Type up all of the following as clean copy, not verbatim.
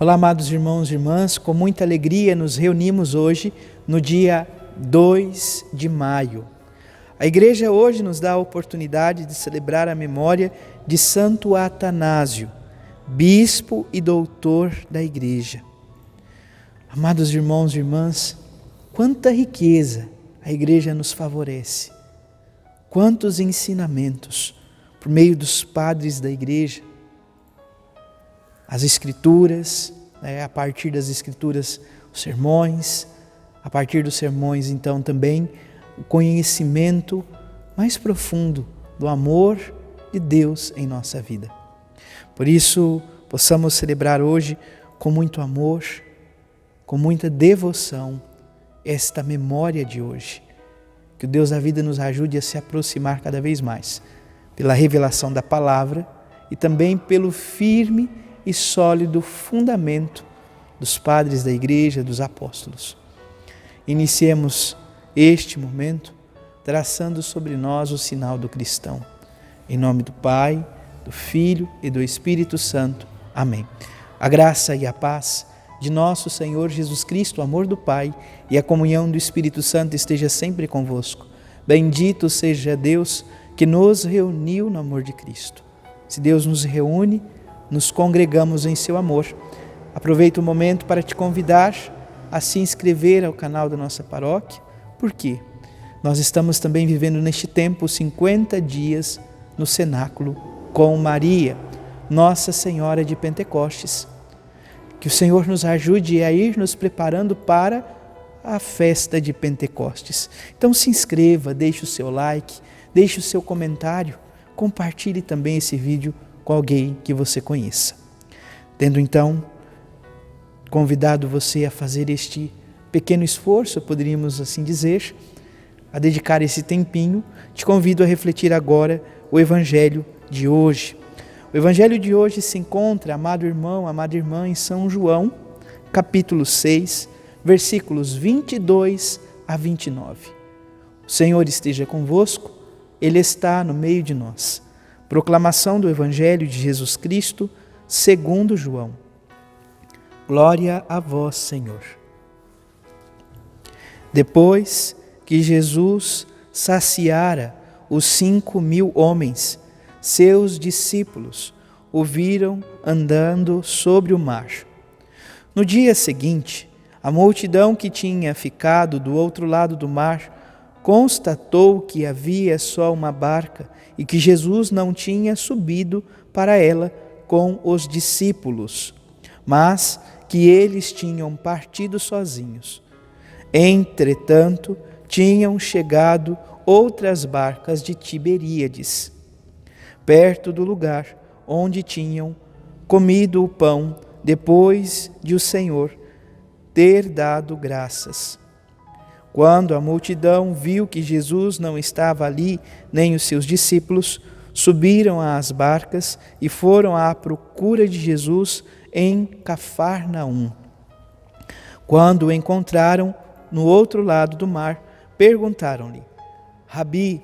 Olá, amados irmãos e irmãs, com muita alegria nos reunimos hoje no dia 2 de maio. A igreja hoje nos dá a oportunidade de celebrar a memória de Santo Atanásio, bispo e doutor da igreja. Amados irmãos e irmãs, quanta riqueza a igreja nos favorece, quantos ensinamentos por meio dos padres da igreja, as escrituras, a partir das escrituras, os sermões, a partir dos sermões, então, também o conhecimento mais profundo do amor de Deus em nossa vida. Por isso, possamos celebrar hoje com muito amor, com muita devoção, esta memória de hoje. Que o Deus da vida nos ajude a se aproximar cada vez mais, pela revelação da palavra e também pelo firme e sólido fundamento dos padres da igreja, dos apóstolos. Iniciemos este momento traçando sobre nós o sinal do cristão. Em nome do Pai, do Filho e do Espírito Santo. Amém. A graça e a paz de nosso Senhor Jesus Cristo, o amor do Pai e a comunhão do Espírito Santo esteja sempre convosco. Bendito seja Deus que nos reuniu no amor de Cristo. Se Deus nos reúne, nos congregamos em seu amor. Aproveito o momento para te convidar a se inscrever ao canal da nossa paróquia. Por quê? Nós estamos também vivendo neste tempo 50 dias no cenáculo com Maria, Nossa Senhora de Pentecostes. Que o Senhor nos ajude a ir nos preparando para a festa de Pentecostes. Então se inscreva, deixe o seu like, deixe o seu comentário, compartilhe também esse vídeo com alguém que você conheça. Tendo então convidado você a fazer este pequeno esforço, poderíamos assim dizer, a dedicar esse tempinho, te convido a refletir agora o Evangelho de hoje. O Evangelho de hoje se encontra, amado irmão, amada irmã, em São João, capítulo 6, versículos 22 a 29. O Senhor esteja convosco, Ele está no meio de nós. Proclamação do Evangelho de Jesus Cristo, segundo João. Glória a vós, Senhor. Depois que Jesus saciara os 5.000 homens, seus discípulos o viram andando sobre o mar. No dia seguinte, a multidão que tinha ficado do outro lado do mar constatou que havia só uma barca e que Jesus não tinha subido para ela com os discípulos, mas que eles tinham partido sozinhos. Entretanto, tinham chegado outras barcas de Tiberíades, perto do lugar onde tinham comido o pão depois de o Senhor ter dado graças. Quando a multidão viu que Jesus não estava ali, nem os seus discípulos, subiram às barcas e foram à procura de Jesus em Cafarnaum. Quando o encontraram no outro lado do mar, perguntaram-lhe: Rabi,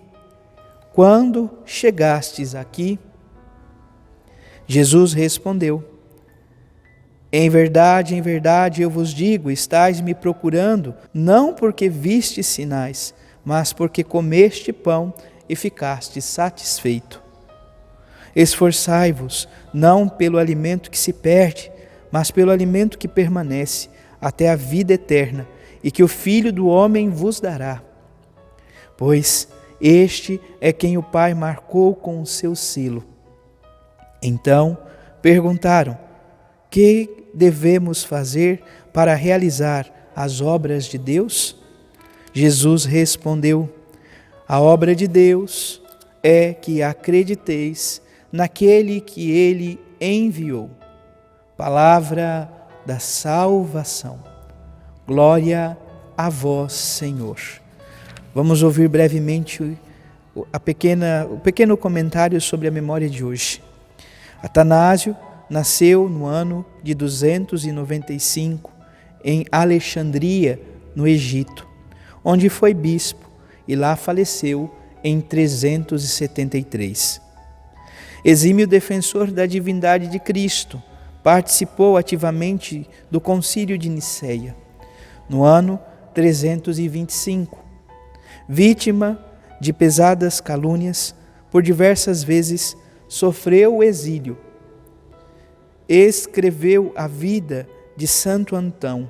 quando chegastes aqui? Jesus respondeu: em verdade, eu vos digo, estais me procurando, não porque vistes sinais, mas porque comeste pão e ficaste satisfeito. Esforçai-vos, não pelo alimento que se perde, mas pelo alimento que permanece até a vida eterna, e que o Filho do Homem vos dará. Pois este é quem o Pai marcou com o seu selo. Então perguntaram: que devemos fazer para realizar as obras de Deus? Jesus respondeu: a obra de Deus é que acrediteis naquele que Ele enviou. Palavra da salvação. Glória a vós, Senhor. Vamos ouvir brevemente o pequeno comentário sobre a memória de hoje. Atanásio nasceu no ano de 295 em Alexandria, no Egito, onde foi bispo e lá faleceu em 373. Exímio defensor da divindade de Cristo, participou ativamente do Concílio de Nicéia, no ano 325. Vítima de pesadas calúnias, por diversas vezes sofreu o exílio. Escreveu a vida de Santo Antão,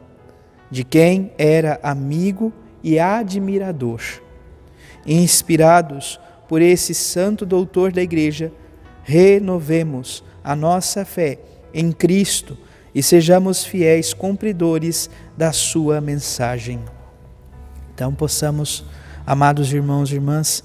de quem era amigo e admirador. Inspirados por esse santo doutor da Igreja, renovemos a nossa fé em Cristo e sejamos fiéis cumpridores da sua mensagem. Então possamos, amados irmãos e irmãs,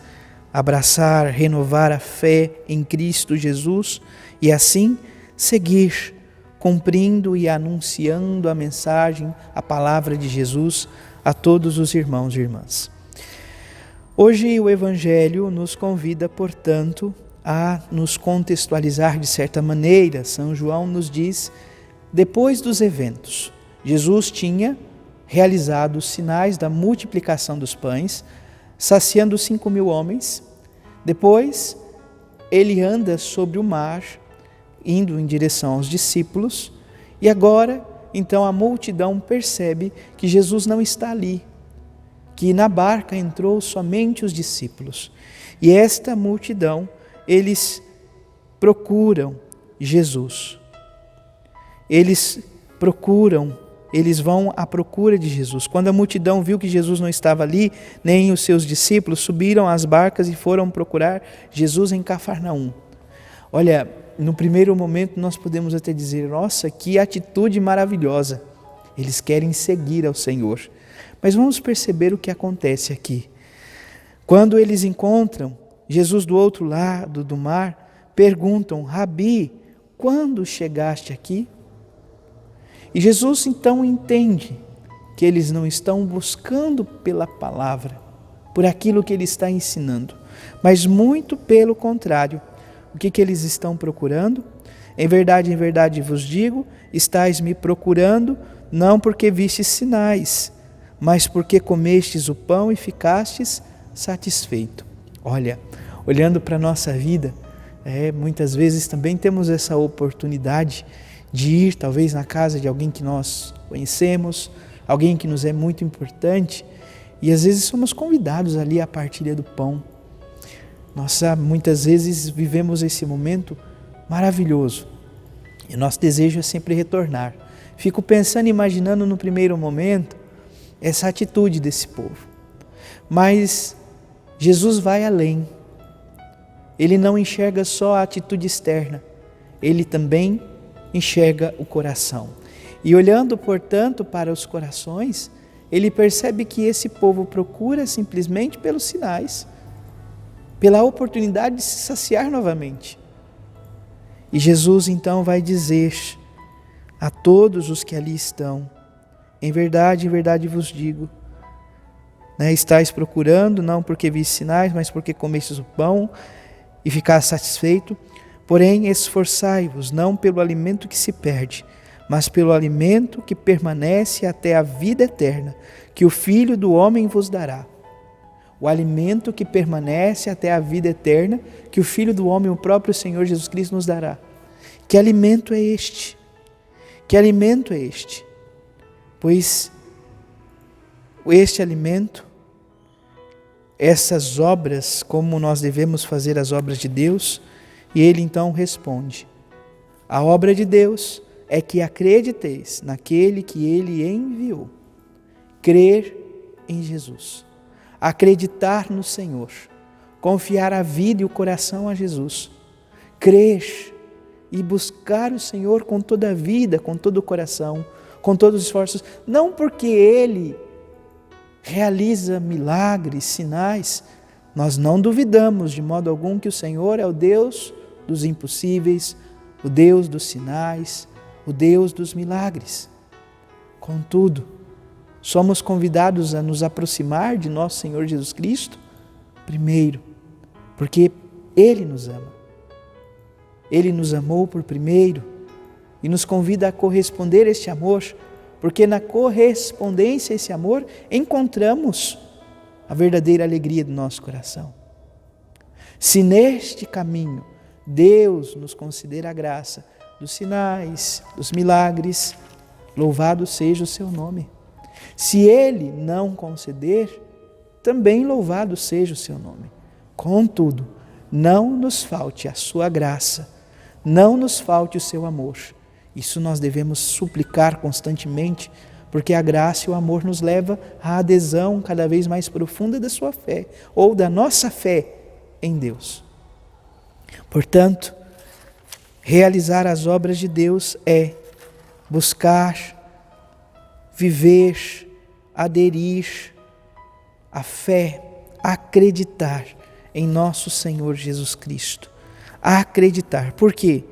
abraçar, renovar a fé em Cristo Jesus e assim seguir cumprindo e anunciando a mensagem, a palavra de Jesus a todos os irmãos e irmãs. Hoje o Evangelho nos convida, portanto, a nos contextualizar de certa maneira. São João nos diz, depois dos eventos, Jesus tinha realizado os sinais da multiplicação dos pães, saciando 5.000 homens. Depois, ele anda sobre o mar, indo em direção aos discípulos, e agora, então, a multidão percebe que Jesus não está ali, que na barca entrou somente os discípulos. E esta multidão, eles procuram Jesus. Eles vão à procura de Jesus. Quando a multidão viu que Jesus não estava ali, nem os seus discípulos, subiram às barcas e foram procurar Jesus em Cafarnaum. Olha, no primeiro momento nós podemos até dizer, nossa, que atitude maravilhosa. Eles querem seguir ao Senhor. Mas vamos perceber o que acontece aqui. Quando eles encontram Jesus do outro lado do mar, perguntam, Rabi, quando chegaste aqui? E Jesus então entende que eles não estão buscando pela palavra, por aquilo que ele está ensinando, mas muito pelo contrário. O que eles estão procurando? Em verdade vos digo, estáis me procurando, não porque vistes sinais, mas porque comestes o pão e ficastes satisfeito. Olha, olhando para a nossa vida, muitas vezes também temos essa oportunidade de ir talvez na casa de alguém que nós conhecemos, alguém que nos é muito importante, e às vezes somos convidados ali à partilha do pão. Muitas vezes vivemos esse momento maravilhoso e nosso desejo é sempre retornar. Fico pensando, imaginando no primeiro momento essa atitude desse povo. Mas Jesus vai além. Ele não enxerga só a atitude externa, ele também enxerga o coração. E olhando, portanto, para os corações, ele percebe que esse povo procura simplesmente pelos sinais, pela oportunidade de se saciar novamente. E Jesus então vai dizer a todos os que ali estão, em verdade vos digo, estáis procurando, não porque vistes sinais, mas porque comestes o pão e ficaste satisfeito. Porém, esforçai-vos, não pelo alimento que se perde, mas pelo alimento que permanece até a vida eterna, que o Filho do Homem vos dará. O alimento que permanece até a vida eterna, que o Filho do Homem, o próprio Senhor Jesus Cristo, nos dará. Que alimento é este? Que alimento é este? Pois este alimento, essas obras, como nós devemos fazer as obras de Deus, e ele então responde, a obra de Deus é que acrediteis naquele que ele enviou. Crer em Jesus. Acreditar no Senhor, confiar a vida e o coração a Jesus, crer e buscar o Senhor com toda a vida, com todo o coração, com todos os esforços, não porque Ele realiza milagres, sinais, nós não duvidamos de modo algum que o Senhor é o Deus dos impossíveis, o Deus dos sinais, o Deus dos milagres. Contudo, somos convidados a nos aproximar de nosso Senhor Jesus Cristo, primeiro, porque Ele nos ama. Ele nos amou por primeiro e nos convida a corresponder a este amor, porque na correspondência a esse amor encontramos a verdadeira alegria do nosso coração. Se neste caminho Deus nos conceder a graça, dos sinais, dos milagres. Louvado seja o seu nome. Se Ele não conceder, também louvado seja o seu nome. Contudo, não nos falte a sua graça, não nos falte o seu amor. Isso nós devemos suplicar constantemente, porque a graça e o amor nos leva à adesão cada vez mais profunda da sua fé, ou da nossa fé em Deus. Portanto, realizar as obras de Deus é buscar, viver, aderir à fé, acreditar em nosso Senhor Jesus Cristo. Acreditar. Por quê?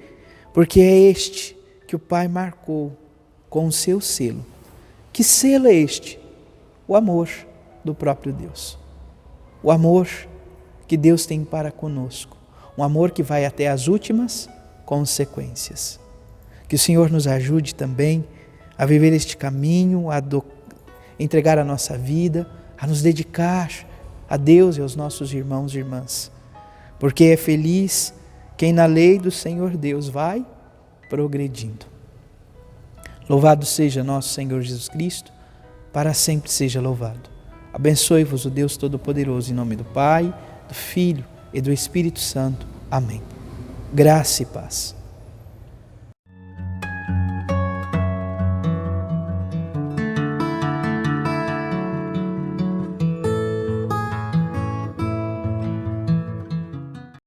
Porque é este que o Pai marcou com o seu selo. Que selo é este? O amor do próprio Deus. O amor que Deus tem para conosco. Um amor que vai até as últimas consequências. Que o Senhor nos ajude também a viver este caminho, a entregar a nossa vida, a nos dedicar a Deus e aos nossos irmãos e irmãs. Porque é feliz quem na lei do Senhor Deus vai progredindo. Louvado seja nosso Senhor Jesus Cristo, para sempre seja louvado. Abençoe-vos o Deus Todo-Poderoso, em nome do Pai, do Filho e do Espírito Santo. Amém. Graça e paz.